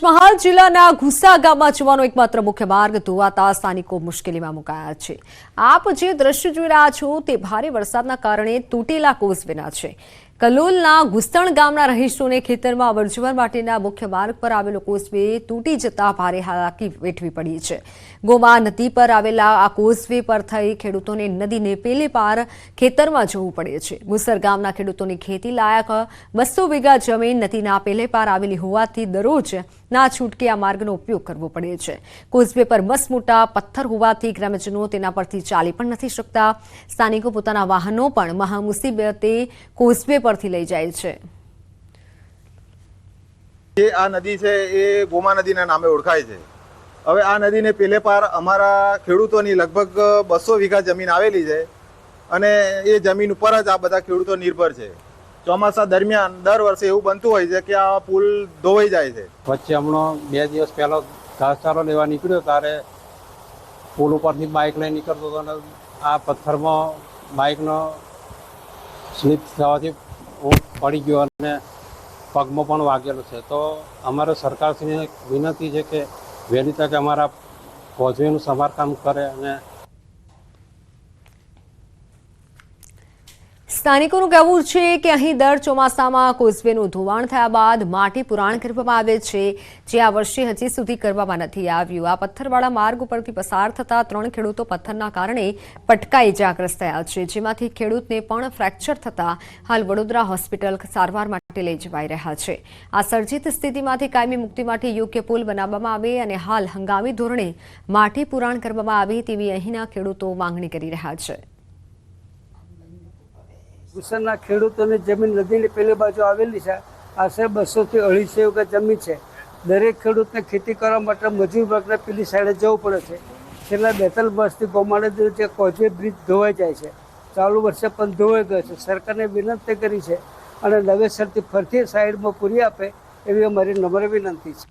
પંચમહાલ જિલ્લાના ઘુસા ગામમાં જવાનો એકમાત્ર મુખ્ય માર્ગ ધોવાતા સ્થાનિકો મુશ્કેલીમાં મુકાયા છે। આપ જે દ્રશ્ય જોઈ રહ્યા છો તે ભારે વરસાદના કારણે તૂટેલા કોઝવેના છે। કલોલના ઘુસણ ગામના રહીશોને ખેતરમાં અવરજવર માટેના મુખ્ય માર્ગ પર આવેલો કોઝવે તૂટી જતા ભારે હાલાકી વેઠવી પડી છે। ગોમા નદી પર આવેલા આ કોઝવે પર થઈ ખેડૂતોને નદીને પેલે પાર ખેતરમાં જવું પડે છે। મુસર ગામના ખેડૂતોની ખેતી લાયક 200 વીઘા જમીન નદીના પેલે પાર આવેલી હોવાથી દરરોજ ના છૂટકે આ માર્ગનો ઉપયોગ કરવો પડે છે। કોઝવે પર મસમોટા પથ્થર હોવાથી ગ્રામજનો તેના પરથી ચાલી પણ નથી શકતા। સ્થાનિકો પોતાના વાહનો પણ મહામુસીબતે કોઝવે પરથી લઈ જાય છે। આ નદી છે એ ગોમા નદીના નામે ઓળખાય છે। હવે આ નદીને પેલે પાર અમારા ખેડૂતોની લગભગ 200 વીઘા જમીન આવેલી છે અને એ જમીન ઉપર જ આ બધા ખેડૂતો નિર્ભર છે। ચોમાસા દરમિયાન દર વર્ષે એવું બનતું હોય છે કે આ પુલ ધોવાઈ જાય છે। વચ્ચે હમણાં 2 દિવસ પહેલા ઘાસચારો લેવા નીકળ્યો ત્યારે પુલ ઉપરથી બાઇક લઈ નીકળતો હતો અને આ પથ્થરમાં બાઇકનો સ્લીપ થવાથી હું પડી ગયો અને પગમાં પણ વાગેલો છે। તો અમારે સરકારશ્રીને વિનંતી છે કે વહેલી તકે અમારા કોઝવેનું સમારકામ કરે। અને સ્થાનિકોનું કહેવું છે કે અહીં દર ચોમાસામાં કોઝવેનું ધોવાણ થયા બાદ માટી પુરાણ કરવામાં આવે છે, જે આ વર્ષે હજી સુધી કરવામાં નથી આવ્યું। આ પથ્થરવાળા માર્ગ ઉપરથી પસાર થતા 3 ખેડૂતો પથ્થરના કારણે પટકાઈ ઇજાગ્રસ્ત થયા છે, જેમાંથી ખેડૂતને પણ ફ્રેક્ચર થતા હાલ વડોદરા હોસ્પિટલ સારવાર માટે લઈ જવાઈ રહ્યા છે। આ સર્જિત સ્થિતિમાંથી કાયમી મુક્તિ માટે યોગ્ય પુલ બનાવવામાં આવે અને હાલ હંગામી ધોરણે માટી પુરાણ કરવામાં આવે તેવી અહીંના ખેડૂતો માંગણી કરી રહ્યા છે। ઘુસણના ખેડૂતોની જમીન નદીની પેલી બાજુ આવેલી છે। આશરે 200 થી 250 વીઘા જમીન છે। દરેક ખેડૂતને ખેતી કરવા માટે મજૂર વર્ગને પેલી સાઈડે જવું પડે છે। છેલ્લા 2-3 વર્ષથી ગોમાડે જે કોઝવે બ્રિજ ધોવાઈ જાય છે, ચાલુ વર્ષે પણ ધોવાઈ ગયો છે। સરકારને વિનંતી કરી છે અને નવેસરથી ફરીથી સાઈડમાં પૂરી આપે એવી અમારી નમ્ર વિનંતી છે।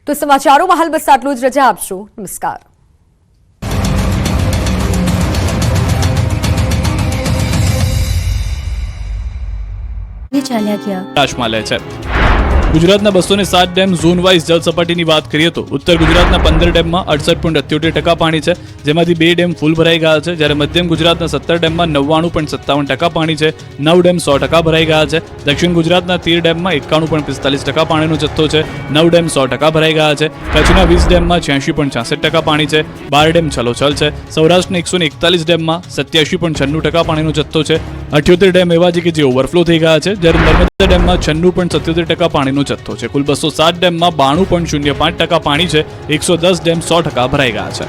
તો સમાચારોમાં હાલ બસ આટલું જ। રજા આપશો। નમસ્કાર। રાશમાં લે છે। ગુજરાતના 207 ડેમ ઝોન વાઇઝ જળ સપાટીની વાત કરીએ તો ઉત્તર ગુજરાતના 15 ડેમમાં 68.78% પાણી છે, જેમાંથી 2 ડેમ ફૂલ ભરાઈ ગયા છે, જ્યારે મધ્યમ ગુજરાતના 17 ડેમમાં 99.57% પાણી છે, 9 ડેમ 100% ભરાઈ ગયા છે। દક્ષિણ ગુજરાતના 13 ડેમમાં 91.45% પાણીનો જથ્થો છે, 9 ડેમ 100% ભરાઈ ગયા છે। કચ્છના 20 ડેમમાં 86.66% પાણી છે, 12 ડેમ છલોછલ છે। સૌરાષ્ટ્રના 141 ડેમમાં 87.96% પાણીનો જથ્થો છે, 78 ડેમ એવા છે કે જે ઓવરફ્લો થઈ ગયા છે, જ્યારે નર્મદા ડેમમાં 96.77% પાણીનો જથ્થો છે। કુલ 207 ડેમમાં 92.05% પાણી છે, 110 ડેમ 100% ભરાઈ ગયા છે।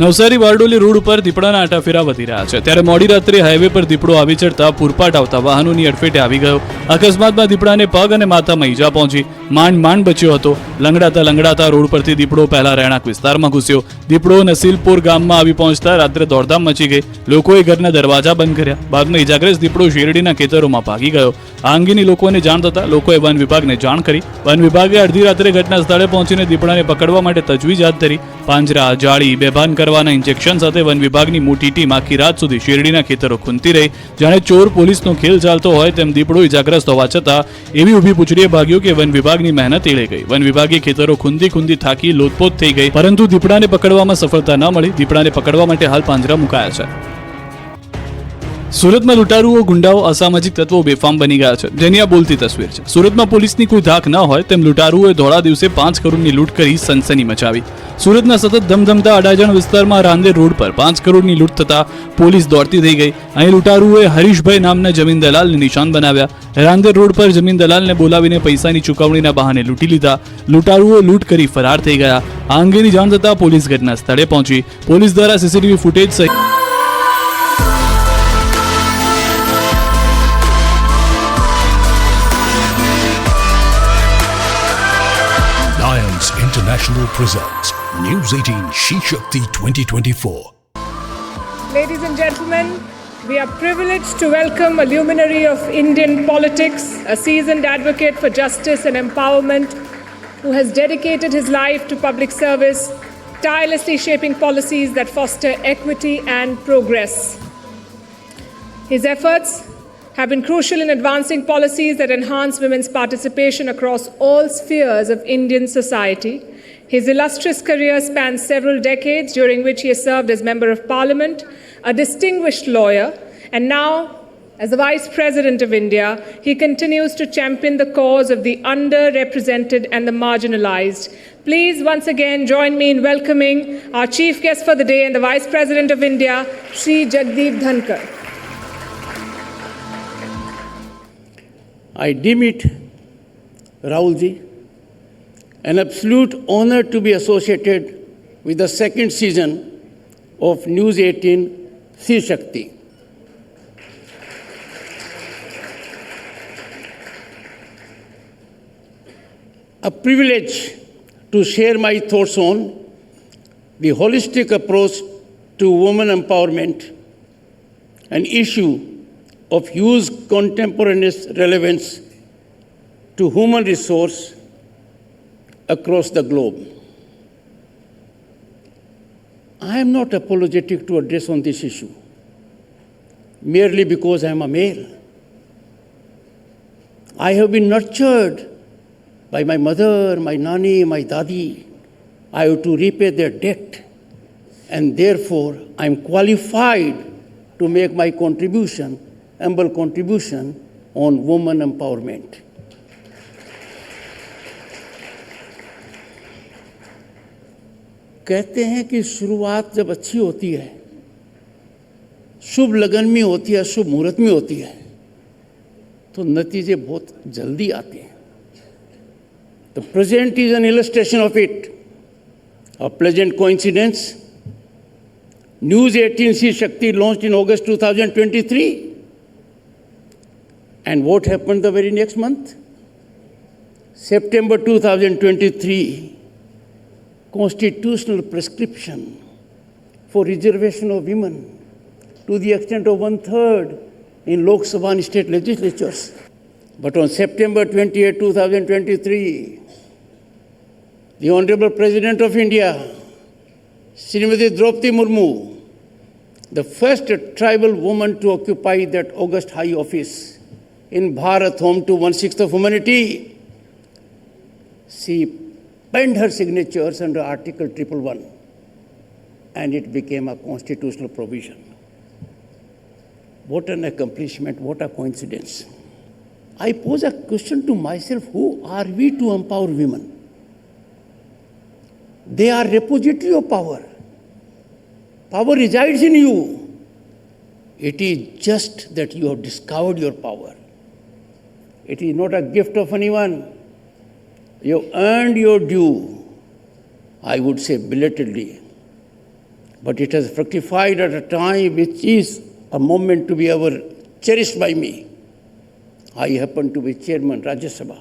નવસારી બારડોલી રોડ ઉપર દીપડાના આટાફેરા વધી રહ્યા છે, ત્યારે મોડી રાત્રે હાઈવે પર દીપડો આવી ચડતા પૂરપાટ આવતા વાહનોની અડફેટે આવી ગયો। અકસ્માતમાં દીપડાને પગ અને માથામાં ઈજા પહોંચી, માંડ બચ્યો હતો। લંગડાતા રોડ પરથી દીપડો પહેલા રહેણાંક વિસ્તારમાં ઘૂસ્યો। દીપડો નસીલપુર ગામમાં આવી પહોંચતા રાત્રે દોડધામ મચી ગઈ। લોકોએ ઘરના દરવાજા બંધ કર્યા। બાદમાં ઈજાગ્રસ્ત દીપડો શેરડીના ખેતરોમાં ભાગી ગયો। આ અંગેની લોકોને જાણ થતા લોકોએ વન વિભાગને જાણ કરી। વન વિભાગે અડધી રાત્રે ઘટના સ્થળે પહોંચીને દીપડાને પકડવા માટે તજવીજ હાથ ધરી। પાંજરા, જાળી, બેભાન કરવાના ઇન્જેક્શન સાથે વન વિભાગની મોટી ટીમ આખી રાત સુધી શેરડીના ખેતરો ખૂંદતી રહી। જાણે ચોર પોલીસનો ખેલ ચાલતો હોય તેમ દીપડો ઇજાગ્રસ્ત હોવા છતાં એવી ઊભી પૂછડીએ ભાગ્યો કે વન વિભાગની મહેનત એળે ગઈ। વન વિભાગે ખેતરો ખૂંદી થાકી લોથપોથ થઈ ગઈ, પરંતુ દીપડાને પકડવામાં સફળતા ન મળી। દીપડાને પકડવા માટે હાલ પાંજરા મુકાયા છે। સુરતમાં લૂંટારુઓ, ગુંડાઓ, અસામાજિક તત્વો બેફામ બની ગયા છે, જેની આ બોલતી તસવીર છે। સુરતમાં પોલીસની કોઈ ધાક ન હોય તેમ લૂંટારુઓએ ધોળા દિવસે 5 કરોડની લૂંટ કરી સનસની મચાવી। સુરતના સતત ધમધમતા અડાજણ વિસ્તારમાં રાંદેર રોડ પર 5 કરોડની લૂંટ થતા પોલીસ દોડતી થઈ ગઈ। અહીં લૂંટારુઓએ હરીશભાઈ નામના જમીન દલાલને નિશાન બનાવ્યા। રાંદેર રોડ પર જમીન દલાલને બોલાવીને પૈસાની ચૂકવણીના બહાને લૂંટી લીધા। લૂંટારુઓ લૂંટ કરી ફરાર થઈ ગયા। આ અંગેની જાણ થતા પોલીસ ઘટના સ્થળે પહોંચી। પોલીસ દ્વારા સીસીટીવી ફૂટેજ સહિત International presents News 18 She Shakti 2024. Ladies and gentlemen, we are privileged to welcome a luminary of Indian politics, a seasoned advocate for justice and empowerment, who has dedicated his life to public service, tirelessly shaping policies that foster equity and progress. His efforts have been crucial in advancing policies that enhance women's participation across all spheres of Indian society. His illustrious career spans several decades, during which he has served as Member of Parliament, a distinguished lawyer, and now, as the Vice President of India, he continues to champion the cause of the underrepresented and the marginalized. Please once again join me in welcoming our chief guest for the day and the Vice President of India, Shri Jagdeep Dhankar. I deem it, Rahulji, an absolute honor to be associated with the second season of News 18 Sri Shakti. A privilege to share my thoughts on the holistic approach to women empowerment, an issue of huge contemporaneous relevance to human resource across the globe. I am not apologetic to address on this issue merely because I am a male. I have been nurtured by my mother, my nani, my dadi. I have to repay their debt, and therefore I am qualified to make my contribution, humble contribution on women empowerment. कहते हैं कि शुरुआत जब अच्छी होती है, शुभ लगन में होती है, शुभ मुहूर्त में होती है, तो नतीजे बहुत जल्दी आते हैं. The present is an illustration of it. A pleasant coincidence. News 18 Sri Shakti launched in August 2023. And what happened the very next month? September 2023, constitutional prescription for reservation of women to the extent of 1/3 in Lok Sabha and state legislatures. But on September 28, 2023, the Honorable President of India, Srimati Draupadi Murmu, the first tribal woman to occupy that august high office in Bharat, home to 1/6 of humanity, she penned her signatures under Article 111, and it became a constitutional provision. What an accomplishment, what a coincidence. I pose a question to myself, who are we to empower women? They are repository of power. Power resides in you. It is just that you have discovered your power. It is not a gift of anyone. You have earned your due, I would say belatedly. But it has fructified at a time which is a moment to be ever cherished by me. I happened to be chairman Rajya Sabha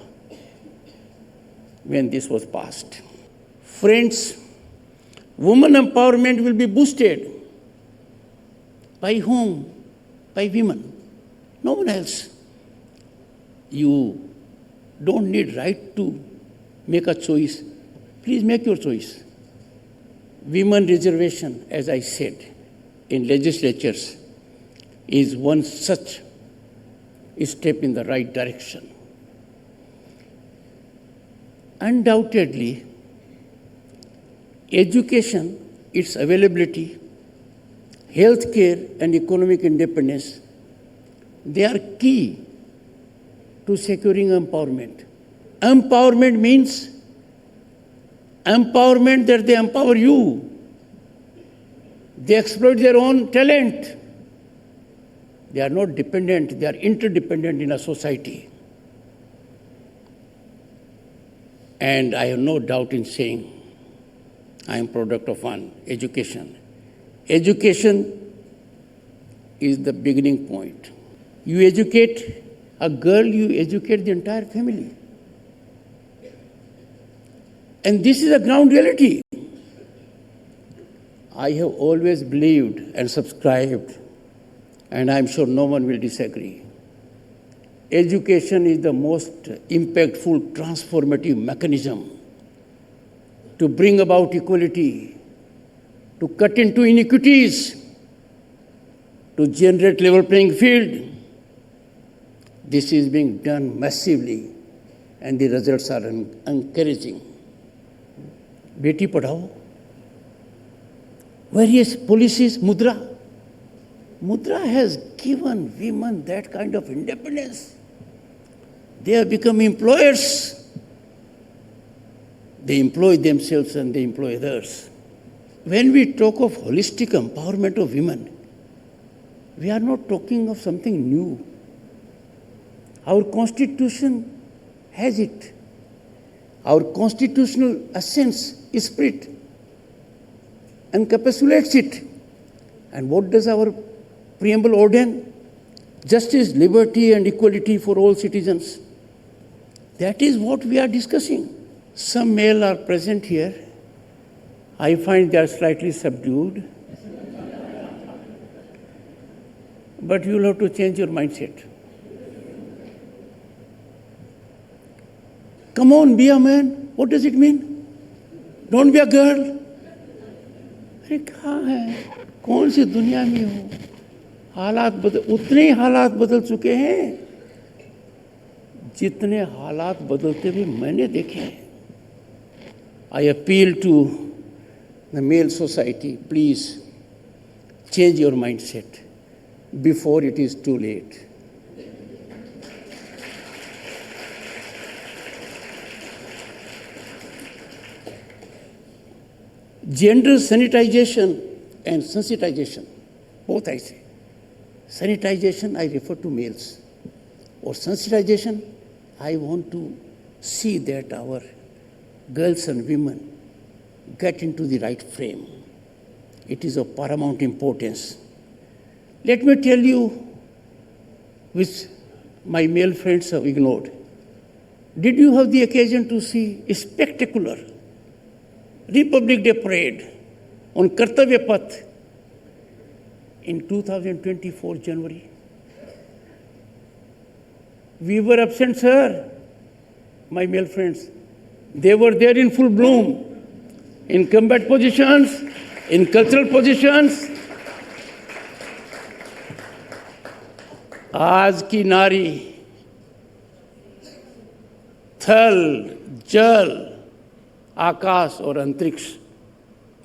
when this was passed. Friends, women empowerment will be boosted. By whom? By women. No one else. You don't need right to make a choice. Please make your choice. Women reservation, as I said, in legislatures is one such step in the right direction. Undoubtedly, education, its availability, healthcare and economic independence, they are key to securing empowerment. Empowerment means empowerment that they empower you. They exploit their own talent. They are not dependent, they are interdependent in a society. And I have no doubt in saying, I am product of one, education. Education is the beginning point. You educate a girl, you educate the entire family. And this is a ground reality. I have always believed and subscribed, and I'm sure no one will disagree. Education is the most impactful, transformative mechanism to bring about equality, to cut into inequities, to generate level playing field, This is being done massively, and the results are encouraging. Beti Padhao, various policies, Mudra. Mudra has given women that kind of independence. They have become employers. They employ themselves and they employ others. When we talk of holistic empowerment of women, we are not talking of something new. Our Constitution has it. Our constitutional essence, spirit, encapsulates it. And what does our preamble ordain? Justice, liberty, and equality for all citizens. That is what we are discussing. Some male are present here. I find they are slightly subdued. But you will have to change your mindset. Come on, be a man. What does it mean? Don't be a girl. अरे कहाँ है? कौन सी दुनिया में हो? हालात उतने ही हालात बदल चुके हैं जितने हालात बदलते हुए मैंने देखे हैं. I appeal to the male society, please change your mindset before it is too late. Gender sanitization and sensitization, both I say. Sanitization, I refer to males. Or sensitization, I want to see that our girls and women get into the right frame. It is of paramount importance. Let me tell you, which my male friends have ignored. Did you have the occasion to see a spectacular Republic Day parade on Kartavya Path in 2024 January? We were absent, sir, my male friends. They were there in full bloom, in combat positions, in cultural positions. आज की नारी थल, जल, आकाश और अंतरिक्ष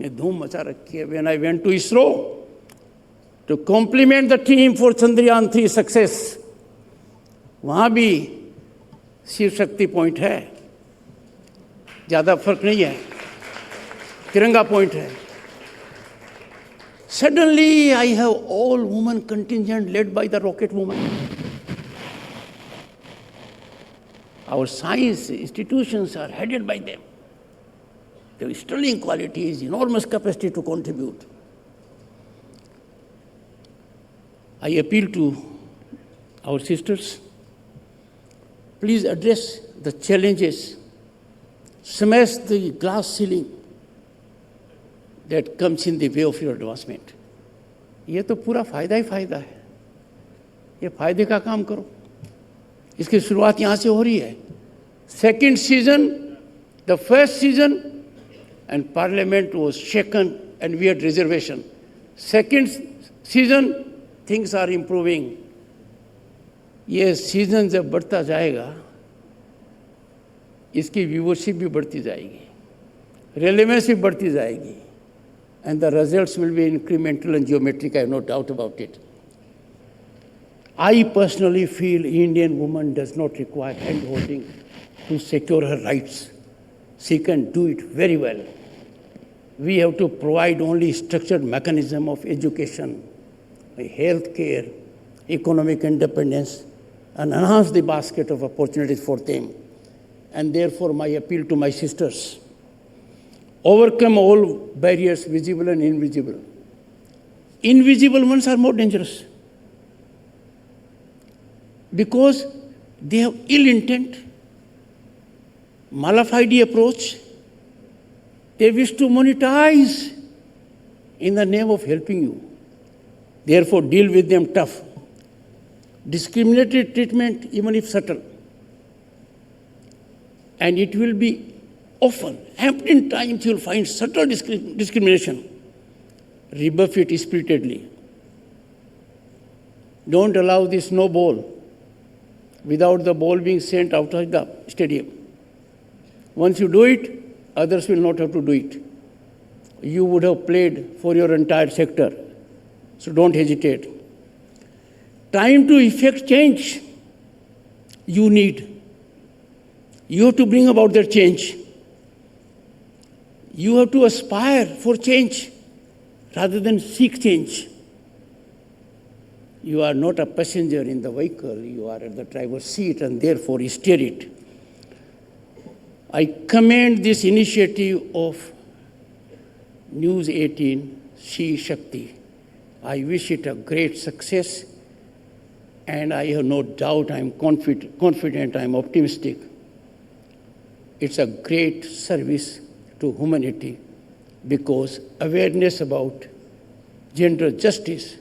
ने धूम मचा रखी है. When I went to ISRO to compliment the team for Chandrayaan 3 success, वहाँ भी शिव शक्ति पॉइंट है, ज़्यादा फर्क नहीं है, तिरंगा पॉइंट है. Suddenly, I have all-woman contingent led by the rocket woman. Our science institutions are headed by them. They have sterling qualities, enormous capacity to contribute. I appeal to our sisters, please address the challenges, smash the glass ceiling that comes in the way of your advancement. ये तो पूरा फायदा ही फायदा है. ये फायदे का काम करो. इसकी शुरुआत यहाँ से हो रही है. Second season, the first season, and Parliament was shaken and we had reservation. Second season, things are improving. ये सीजन जब बढ़ता जाएगा, इसकी व्यूवरशिप भी बढ़ती जाएगी, रेलेवेंस भी बढ़ती जाएगी, and the results will be incremental and geometric, I have no doubt about it. I personally feel Indian woman does not require hand-holding to secure her rights. She can do it very well. We have to provide only structured mechanism of education, health care, economic independence, and enhance the basket of opportunities for them. And therefore, my appeal to my sisters, overcome all barriers, visible and invisible. Invisible ones are more dangerous because they have ill intent, malafide approach. They wish to monetize in the name of helping you. Therefore, deal with them tough. Discriminatory treatment, even if subtle. And it will be often, in times, you will find subtle discrimination. Rebuff it spiritedly. Don't allow the snowball without the ball being sent outside the stadium. Once you do it, others will not have to do it. You would have played for your entire sector. So don't hesitate. Time to effect change you need. You have to bring about that change. You have to aspire for change rather than seek change. You are not a passenger in the vehicle, you are at the driver's seat and therefore steer it. I commend this initiative of News 18, She Shakti. I wish it a great success, and I have no doubt, I'm confident, I'm optimistic. It's a great service to humanity because awareness about gender justice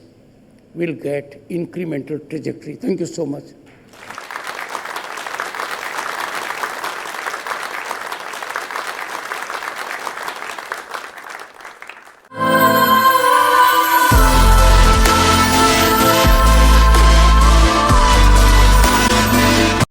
will get incremental trajectory. Thank you so much.